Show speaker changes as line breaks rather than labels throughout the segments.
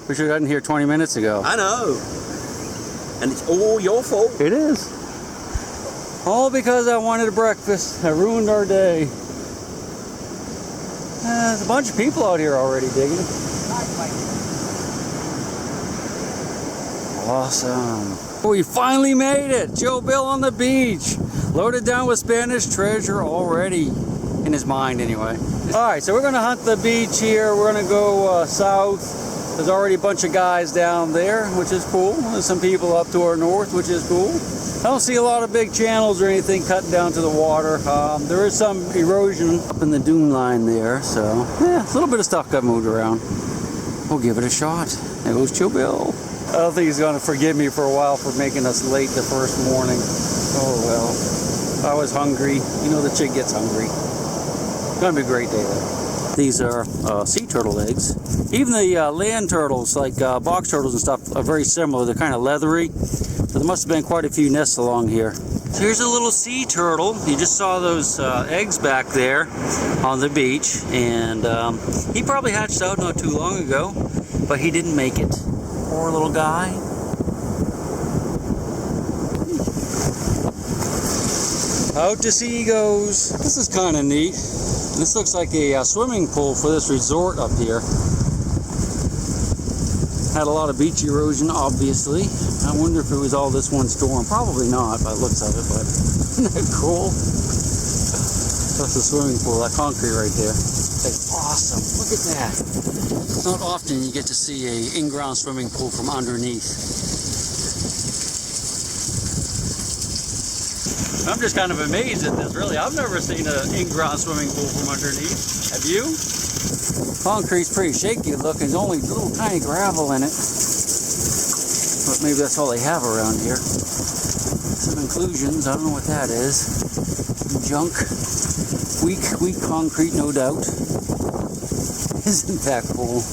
We should have gotten here 20 minutes ago.
I know. And it's all your fault.
It is. All because I wanted a breakfast. I ruined our day. There's a bunch of people out here already digging. Awesome. We finally made it. ChillBill on the beach. Loaded down with Spanish treasure already. In his mind, anyway. Alright, so we're going to hunt the beach here. We're going to go south. There's already a bunch of guys down there, which is cool. There's some people up to our north, which is cool. I don't see a lot of big channels or anything cutting down to the water. There is some erosion up in the dune line there, so yeah, a little bit of stuff got moved around. We'll give it a shot. There goes ChillBill. I don't think he's going to forgive me for a while for making us late the first morning. Oh well. I was hungry. You know the Chig gets hungry. It's going to be a great day though. These are sea turtle eggs. Even the land turtles, like box turtles and stuff, are very similar. They're kind of leathery. So there must have been quite a few nests along here. So here's a little sea turtle. You just saw those eggs back there on the beach. And he probably hatched out not too long ago, but he didn't make it. Poor little guy. Out to sea he goes. This is kind of neat. This looks like a swimming pool for this resort up here. Had a lot of beach erosion, obviously. I wonder if it was all this one storm. Probably not by the looks of it, but isn't that cool? That's the swimming pool, that concrete right there. That's awesome. Look at that. It's not often you get to see a in-ground swimming pool from underneath. I'm just kind of amazed at this, really. I've never seen an in-ground swimming pool from underneath. Have you? Concrete's pretty shaky looking. There's only little tiny gravel in it. But maybe that's all they have around here. Some inclusions. I don't know what that is. Junk. Weak concrete, no doubt. Isn't that cool?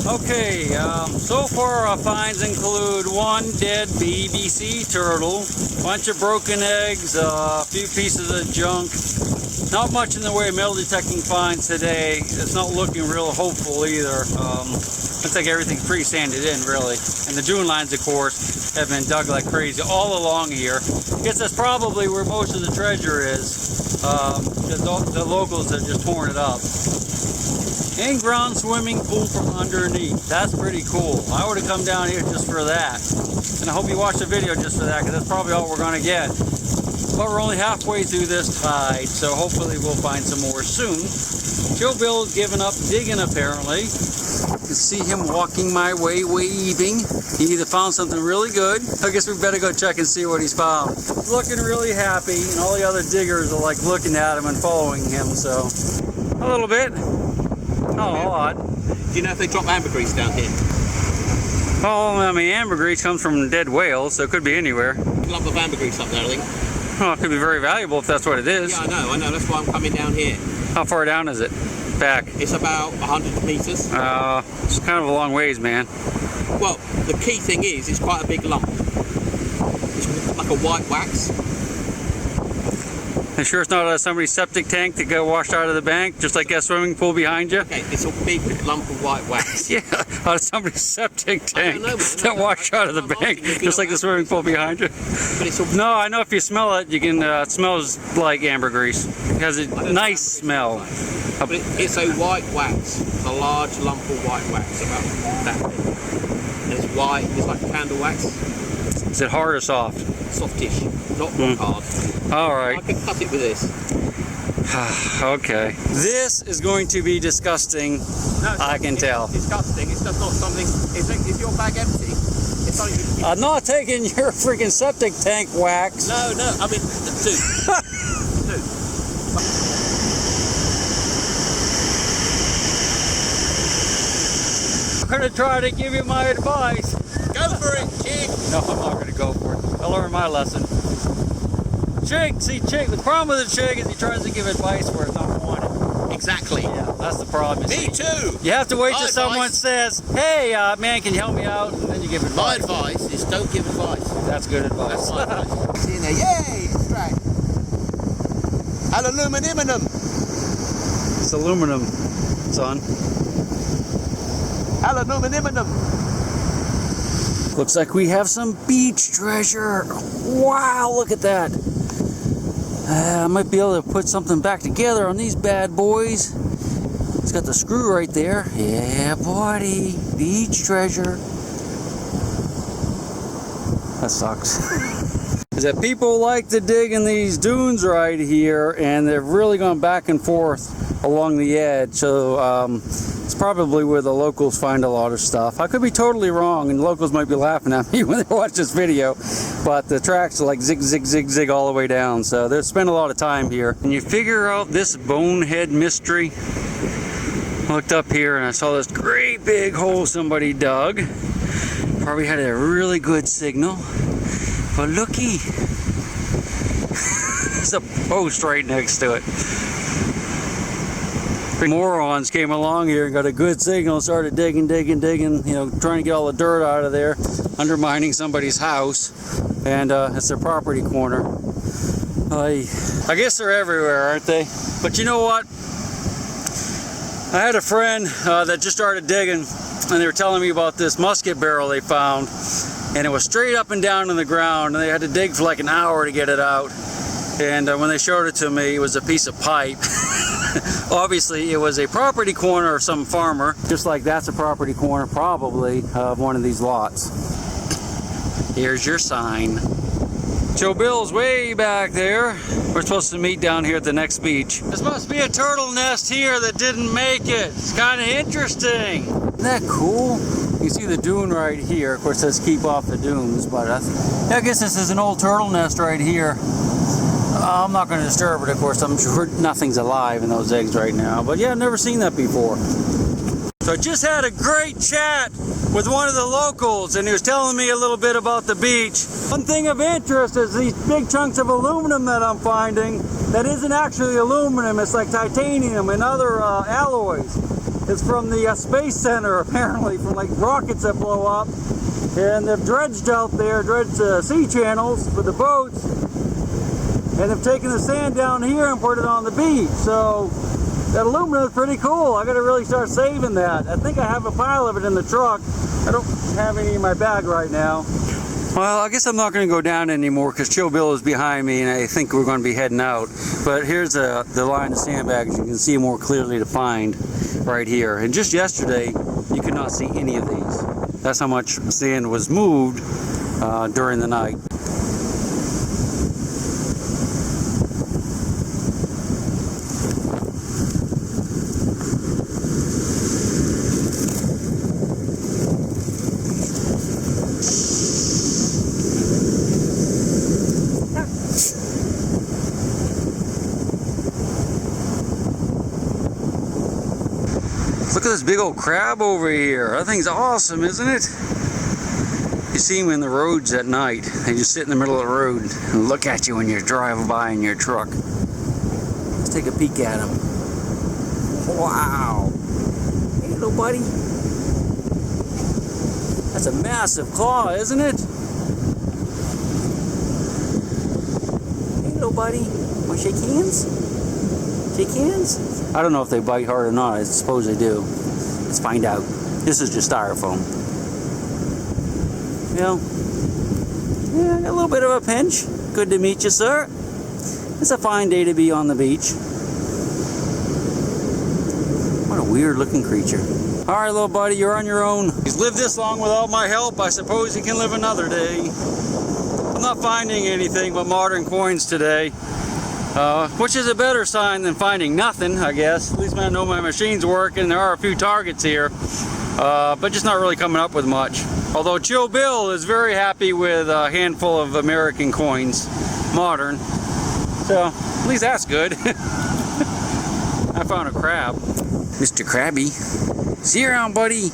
Okay, so far our finds include one dead baby sea turtle, bunch of broken eggs, a few pieces of junk. Not much in the way of metal detecting finds today. It's not looking real hopeful either. Looks like everything's pretty sanded in, really. And the dune lines, of course, have been dug like crazy all along here. I guess that's probably where most of the treasure is. The locals have just torn it up. In-ground swimming pool from underneath. That's pretty cool. I would have come down here just for that. And I hope you watch the video just for that, because that's probably all we're going to get. But we're only halfway through this tide, so hopefully we'll find some more soon. ChillBill's given up digging, apparently. You can see him walking my way, waving. He either found something really good. I guess we better go check and see what he's found. He's looking really happy, and all the other diggers are like looking at him and following him, so a little bit. Not a lot.
Do you know if they drop ambergris down here?
Oh, I mean, ambergris comes from dead whales, so it could be anywhere.
A lump of ambergris up there, I think.
Oh, it could be very valuable if that's what it is.
Yeah, I know. That's why I'm coming down here.
How far down is it? Back?
It's about 100 meters.
It's kind of a long ways, man.
Well, the key thing is, it's quite a big lump. It's like a white wax.
You sure it's not somebody's septic tank that got washed out of the bank, just like that swimming pool behind you?
Okay, it's a big lump of white wax.
Yeah, out of somebody's septic tank that
know,
washed out of the bank, just like the swimming pool behind you.
But it's
No, I know if you smell it, you can. It smells like ambergris. It has a nice smell.
But it's a white wax, a large lump of white wax, about that big. And it's white. It's like candle wax.
Is it hard or soft?
Softish, not hard.
All right.
I can cut it with this.
Okay. This is going to be disgusting. No, I can tell.
It's disgusting. It's just not something. Is your bag empty? It's something.
I'm not taking your freaking septic tank wax.
No. I mean, dude.
I'm gonna try to give you my advice.
Go for it, Chig.
No, I'm not gonna go for it. I learned my lesson. Chig, the problem with the Chig is he tries to give advice where it's not wanted.
Exactly.
Yeah, that's the problem.
Me too.
You have to wait till
My
someone
advice.
says, hey, man, can you help me out? And then you give
My
advice.
advice is don't give advice.
That's good advice.
That's my advice. See in there. Yay! Extract. Aluminium.
It's aluminum, son.
Aluminum.
Looks like we have some beach treasure. Wow, look at that. I might be able to put something back together on these bad boys. It's got the screw right there. Yeah, buddy. Beach treasure. That sucks. Is that people like to dig in these dunes right here, and they've really gone back and forth along the edge. So it's probably where the locals find a lot of stuff. I could be totally wrong, and the locals might be laughing at me when they watch this video, but the tracks are like zig, zig, zig, zig all the way down. So they spend a lot of time here. And you figure out this bonehead mystery. I looked up here and I saw this great big hole somebody dug. Probably had a really good signal. But looky, there's a post right next to it. Morons came along here and got a good signal, started digging, you know, trying to get all the dirt out of there, undermining somebody's house, and it's their property corner. I guess they're everywhere, aren't they? But you know what? I had a friend that just started digging, and they were telling me about this musket barrel they found, and it was straight up and down in the ground, and they had to dig for like an hour to get it out. And when they showed it to me, it was a piece of pipe. Obviously, it was a property corner of some farmer, just like that's a property corner probably of one of these lots. Here's your sign. ChillBill's way back there. We're supposed to meet down here at the next beach. This must be a turtle nest here that didn't make it. It's kind of interesting. Isn't that cool? You see the dune right here. Of course, it says keep off the dunes, but I guess this is an old turtle nest right here. I'm not going to disturb it, of course. I'm sure nothing's alive in those eggs right now. But yeah, I've never seen that before. So I just had a great chat with one of the locals, and he was telling me a little bit about the beach. One thing of interest is these big chunks of aluminum that I'm finding that isn't actually aluminum. It's like titanium and other alloys. It's from the Space Center, apparently, from like rockets that blow up. And they've dredged out there, sea channels for the boats. And they've taken the sand down here and put it on the beach. So that aluminum is pretty cool. I got to really start saving that. I think I have a pile of it in the truck. I don't have any in my bag right now. Well, I guess I'm not going to go down anymore because ChillBill is behind me, and I think we're going to be heading out. But here's the line of sandbags. You can see more clearly defined right here. And just yesterday, you could not see any of these. That's how much sand was moved during the night. Look at this big old crab over here. That thing's awesome, isn't it? You see them in the roads at night. They just sit in the middle of the road and look at you when you're driving by in your truck. Let's take a peek at him. Wow. Hey, little buddy. That's a massive claw, isn't it? Hey, little buddy. Want to shake hands? Shake hands? I don't know if they bite hard or not. I suppose they do. Let's find out. This is just styrofoam. You know, yeah, got a little bit of a pinch. Good to meet you, sir. It's a fine day to be on the beach. What a weird looking creature. All right, little buddy, you're on your own. He's lived this long without my help. I suppose he can live another day. I'm not finding anything but modern coins today. Which is a better sign than finding nothing, I guess. At least I know my machine's working. There are a few targets here, but just not really coming up with much. Although ChillBill is very happy with a handful of American coins, modern. So, at least that's good. I found a crab. Mr. Krabby. See you around, buddy.